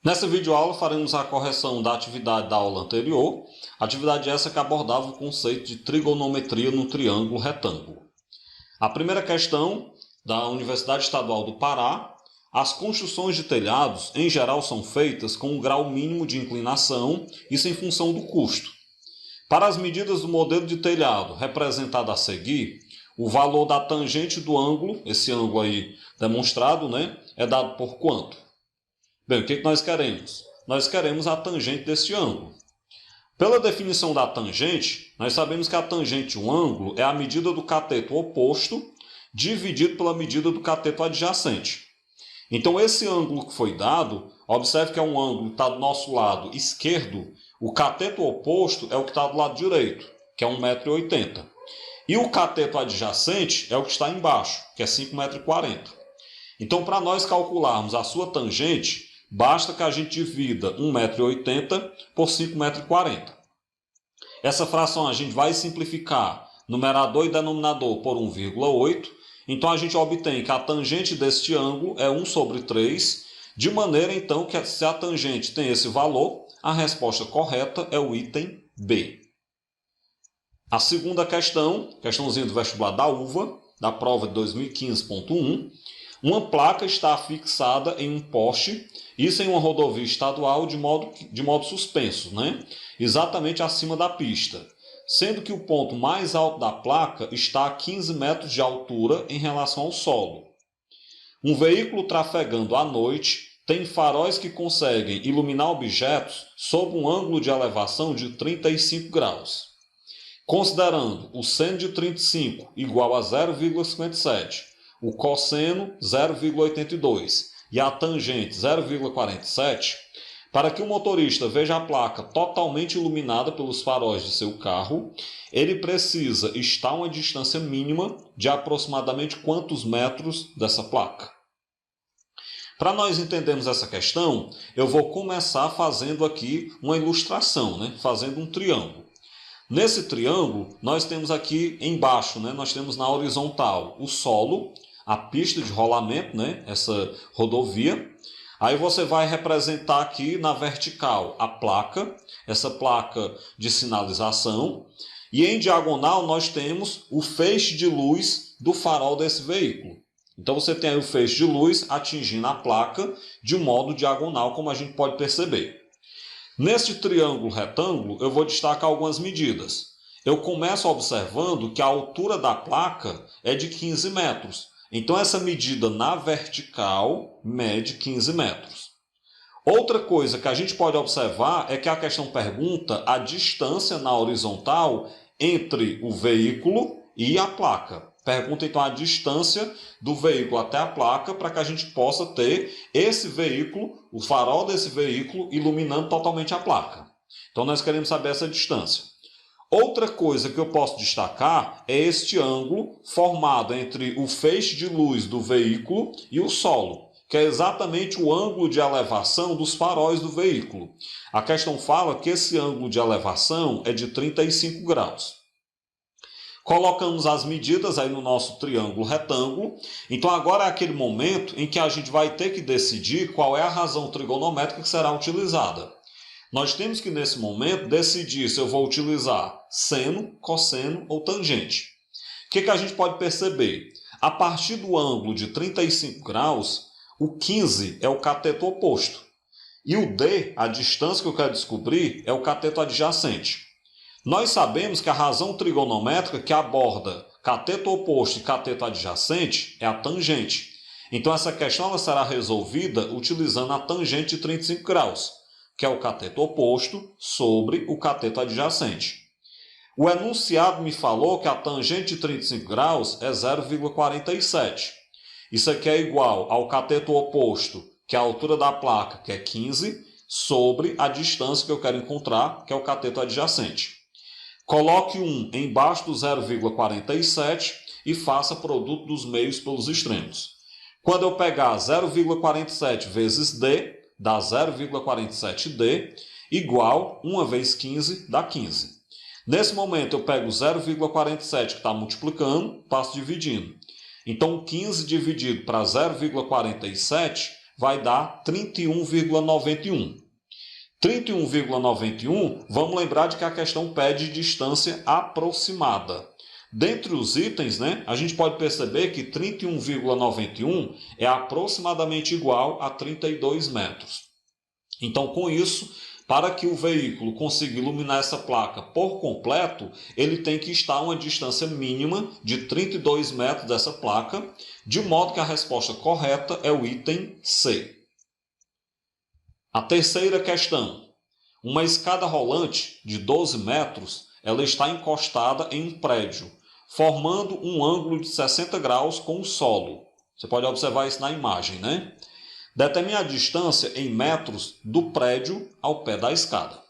Nessa videoaula faremos a correção da atividade da aula anterior, atividade essa que abordava o conceito de trigonometria no triângulo retângulo. A primeira questão da Universidade Estadual do Pará: as construções de telhados em geral são feitas com um grau mínimo de inclinação, isso em função do custo. Para as medidas do modelo de telhado representado a seguir, o valor da tangente do ângulo, esse ângulo aí demonstrado, é dado por quanto? Bem, o que nós queremos? Nós queremos a tangente desse ângulo. Pela definição da tangente, nós sabemos que a tangente de um ângulo é a medida do cateto oposto dividido pela medida do cateto adjacente. Então, esse ângulo que foi dado, observe que é um ângulo que está do nosso lado esquerdo, o cateto oposto é o que está do lado direito, que é 1,80 m. E o cateto adjacente é o que está embaixo, que é 5,40 m. Então, para nós calcularmos a sua tangente, basta que a gente divida 1,80 m por 5,40 m. Essa fração a gente vai simplificar numerador e denominador por 1,8. Então a gente obtém que a tangente deste ângulo é 1/3, de maneira então que se a tangente tem esse valor, a resposta correta é o item B. A segunda questão, questãozinha do vestibular da UVA, da prova de 2015.1, uma placa está fixada em um poste, isso em uma rodovia estadual de modo suspenso, exatamente acima da pista, sendo que o ponto mais alto da placa está a 15 metros de altura em relação ao solo. Um veículo trafegando à noite tem faróis que conseguem iluminar objetos sob um ângulo de elevação de 35 graus. Considerando o seno de 35 igual a 0,57, o cosseno 0,82 e a tangente 0,47, para que o motorista veja a placa totalmente iluminada pelos faróis de seu carro, ele precisa estar a uma distância mínima de aproximadamente quantos metros dessa placa? Para nós entendermos essa questão, eu vou começar fazendo aqui uma ilustração, fazendo um triângulo. Nesse triângulo, nós temos aqui embaixo, nós temos na horizontal o solo, a pista de rolamento, essa rodovia. Aí você vai representar aqui na vertical a placa, essa placa de sinalização. E em diagonal nós temos o feixe de luz do farol desse veículo. Então você tem aí o feixe de luz atingindo a placa de um modo diagonal, como a gente pode perceber. Neste triângulo retângulo eu vou destacar algumas medidas. Eu começo observando que a altura da placa é de 15 metros. Então, essa medida na vertical mede 15 metros. Outra coisa que a gente pode observar é que a questão pergunta a distância na horizontal entre o veículo e a placa. Pergunta, então, a distância do veículo até a placa para que a gente possa ter esse veículo, o farol desse veículo, iluminando totalmente a placa. Então, nós queremos saber essa distância. Outra coisa que eu posso destacar é este ângulo formado entre o feixe de luz do veículo e o solo, que é exatamente o ângulo de elevação dos faróis do veículo. A questão fala que esse ângulo de elevação é de 35 graus. Colocamos as medidas aí no nosso triângulo retângulo. Então agora é aquele momento em que a gente vai ter que decidir qual é a razão trigonométrica que será utilizada. Nós temos que, nesse momento, decidir se eu vou utilizar seno, cosseno ou tangente. O que a gente pode perceber? A partir do ângulo de 35 graus, o 15 é o cateto oposto. E o D, a distância que eu quero descobrir, é o cateto adjacente. Nós sabemos que a razão trigonométrica que aborda cateto oposto e cateto adjacente é a tangente. Então, essa questão ela será resolvida utilizando a tangente de 35 graus. Que é o cateto oposto sobre o cateto adjacente. O enunciado me falou que a tangente de 35 graus é 0,47. Isso aqui é igual ao cateto oposto, que é a altura da placa, que é 15, sobre a distância que eu quero encontrar, que é o cateto adjacente. Coloque 1 embaixo do 0,47 e faça produto dos meios pelos extremos. Quando eu pegar 0,47 vezes D, dá 0,47D, igual 1 vezes 15 dá 15. Nesse momento eu pego 0,47 que está multiplicando, passo dividindo. Então 15 dividido para 0,47 vai dar 31,91. 31,91, vamos lembrar de que a questão pede distância aproximada. Dentre os itens, a gente pode perceber que 31,91 é aproximadamente igual a 32 metros. Então, com isso, para que o veículo consiga iluminar essa placa por completo, ele tem que estar a uma distância mínima de 32 metros dessa placa, de modo que a resposta correta é o item C. A terceira questão. Uma escada rolante de 12 metros, ela está encostada em um prédio, formando um ângulo de 60 graus com o solo. Você pode observar isso na imagem, Determine a distância em metros do prédio ao pé da escada.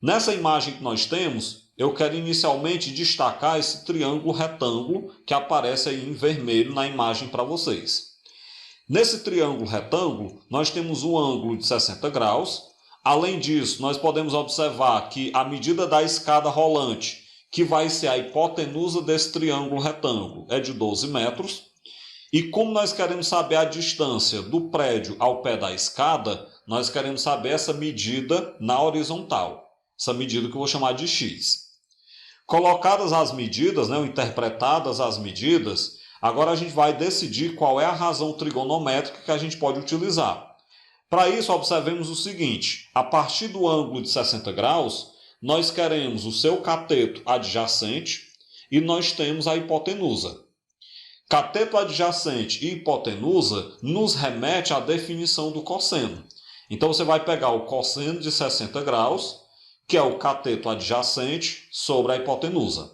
Nessa imagem que nós temos, eu quero inicialmente destacar esse triângulo retângulo que aparece aí em vermelho na imagem para vocês. Nesse triângulo retângulo, nós temos um ângulo de 60 graus. Além disso, nós podemos observar que a medida da escada rolante, que vai ser a hipotenusa desse triângulo retângulo, é de 12 metros. E como nós queremos saber a distância do prédio ao pé da escada, nós queremos saber essa medida na horizontal. Essa medida que eu vou chamar de x. Colocadas as medidas, ou interpretadas as medidas, agora a gente vai decidir qual é a razão trigonométrica que a gente pode utilizar. Para isso, observemos o seguinte. A partir do ângulo de 60 graus, nós queremos o seu cateto adjacente e nós temos a hipotenusa. Cateto adjacente e hipotenusa nos remete à definição do cosseno. Então, você vai pegar o cosseno de 60 graus, que é o cateto adjacente, sobre a hipotenusa.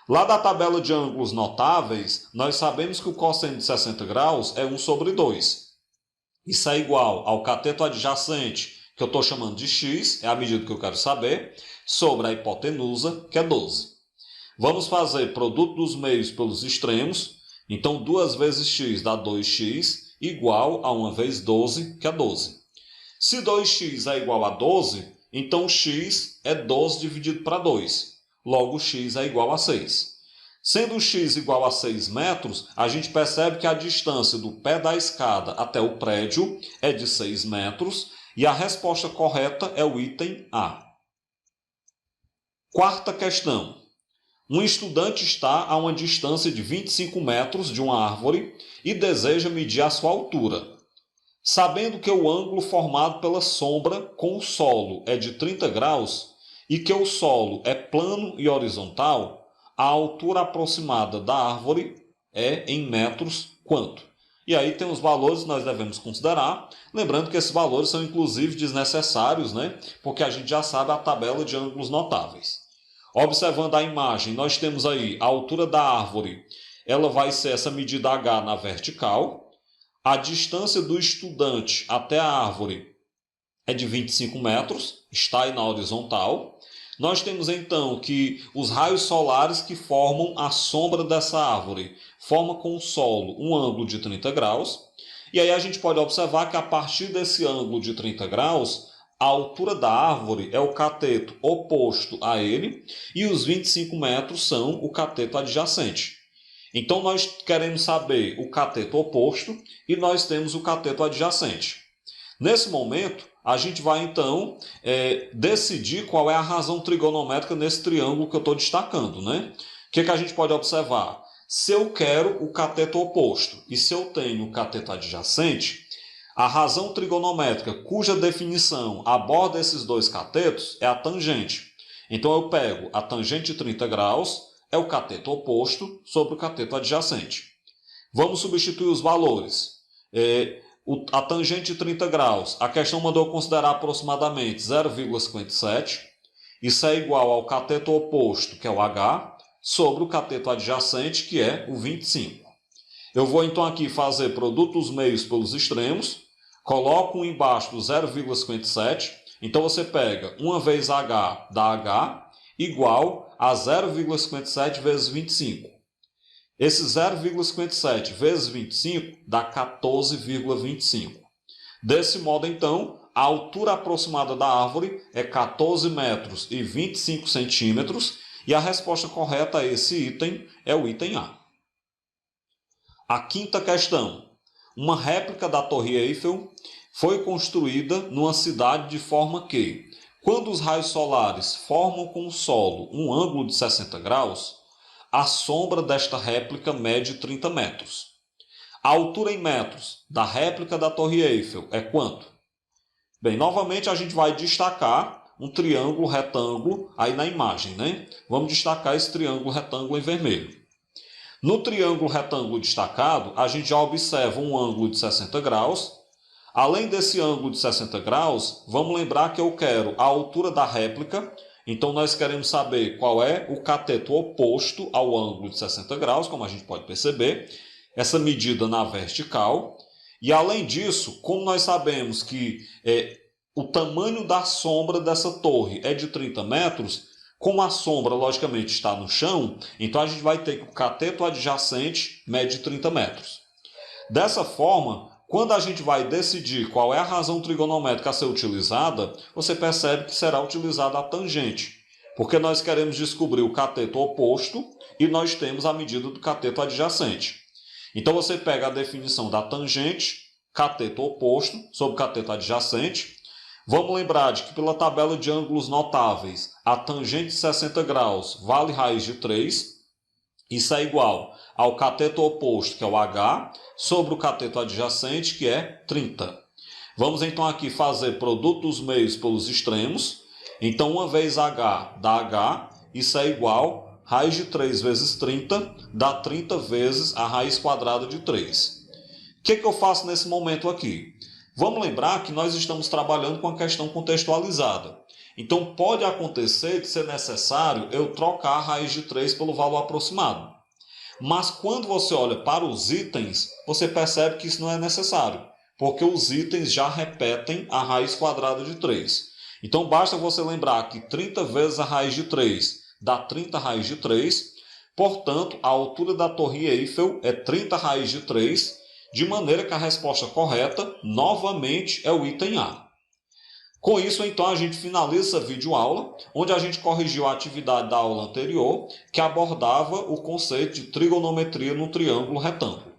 Lá da tabela de ângulos notáveis, nós sabemos que o cosseno de 60 graus é 1 sobre 2. Isso é igual ao cateto adjacente, que eu estou chamando de x, é a medida que eu quero saber, sobre a hipotenusa, que é 12. Vamos fazer produto dos meios pelos extremos. Então, 2 vezes x dá 2x, igual a 1 vezes 12, que é 12. Se 2x é igual a 12, então x é 12 dividido para 2. Logo, x é igual a 6. Sendo x igual a 6 metros, a gente percebe que a distância do pé da escada até o prédio é de 6 metros e a resposta correta é o item A. Quarta questão. Um estudante está a uma distância de 25 metros de uma árvore e deseja medir a sua altura. Sabendo que o ângulo formado pela sombra com o solo é de 30 graus e que o solo é plano e horizontal, a altura aproximada da árvore é em metros quanto? E aí tem os valores que nós devemos considerar, lembrando que esses valores são inclusive desnecessários, porque a gente já sabe a tabela de ângulos notáveis. Observando a imagem, nós temos aí a altura da árvore, ela vai ser essa medida H na vertical. A distância do estudante até a árvore é de 25 metros, está aí na horizontal. Nós temos então que os raios solares que formam a sombra dessa árvore formam com o solo um ângulo de 30 graus. E aí a gente pode observar que a partir desse ângulo de 30 graus, a altura da árvore é o cateto oposto a ele e os 25 metros são o cateto adjacente. Então, nós queremos saber o cateto oposto e nós temos o cateto adjacente. Nesse momento, a gente vai então decidir qual é a razão trigonométrica nesse triângulo que eu estou destacando. O que a gente pode observar? Se eu quero o cateto oposto e se eu tenho o cateto adjacente, a razão trigonométrica cuja definição aborda esses dois catetos é a tangente. Então eu pego a tangente de 30 graus, é o cateto oposto sobre o cateto adjacente. Vamos substituir os valores. A tangente de 30 graus, a questão mandou considerar aproximadamente 0,57. Isso é igual ao cateto oposto, que é o H, sobre o cateto adjacente, que é o 25. Eu vou então aqui fazer produto dos meios pelos extremos. Coloco um embaixo do 0,57. Então você pega 1 vezes H dá H igual a 0,57 vezes 25. Esse 0,57 vezes 25 dá 14,25. Desse modo, então, a altura aproximada da árvore é 14 metros e 25 centímetros e a resposta correta a esse item é o item A. A quinta questão. uma réplica da Torre Eiffel foi construída numa cidade de forma que, quando os raios solares formam com o solo um ângulo de 60 graus, a sombra desta réplica mede 30 metros. A altura em metros da réplica da Torre Eiffel é quanto? Bem, novamente a gente vai destacar um triângulo retângulo aí na imagem, né? Vamos destacar esse triângulo retângulo em vermelho. No triângulo retângulo destacado, a gente já observa um ângulo de 60 graus. Além desse ângulo de 60 graus, vamos lembrar que eu quero a altura da réplica. Então, nós queremos saber qual é o cateto oposto ao ângulo de 60 graus, como a gente pode perceber. Essa medida na vertical. E, além disso, como nós sabemos que o tamanho da sombra dessa torre é de 30 metros, como a sombra, logicamente, está no chão, então a gente vai ter que o cateto adjacente mede 30 metros. Dessa forma, quando a gente vai decidir qual é a razão trigonométrica a ser utilizada, você percebe que será utilizada a tangente, porque nós queremos descobrir o cateto oposto e nós temos a medida do cateto adjacente. Então você pega a definição da tangente, cateto oposto, sobre cateto adjacente. Vamos lembrar de que pela tabela de ângulos notáveis, a tangente de 60 graus vale raiz de 3. Isso é igual ao cateto oposto, que é o h, sobre o cateto adjacente, que é 30. Vamos então aqui fazer produto dos meios pelos extremos. Então, uma vez h dá h, isso é igual a raiz de 3 vezes 30, dá 30 vezes a raiz quadrada de 3. O que eu faço nesse momento aqui? Vamos lembrar que nós estamos trabalhando com a questão contextualizada. Então, pode acontecer de ser necessário eu trocar a raiz de 3 pelo valor aproximado. Mas quando você olha para os itens, você percebe que isso não é necessário, porque os itens já repetem a raiz quadrada de 3. Então, basta você lembrar que 30 vezes a raiz de 3 dá 30 raiz de 3. Portanto, a altura da Torre Eiffel é 30 raiz de 3, de maneira que a resposta correta, novamente, é o item A. Com isso, então, a gente finaliza essa videoaula, onde a gente corrigiu a atividade da aula anterior, que abordava o conceito de trigonometria no triângulo retângulo.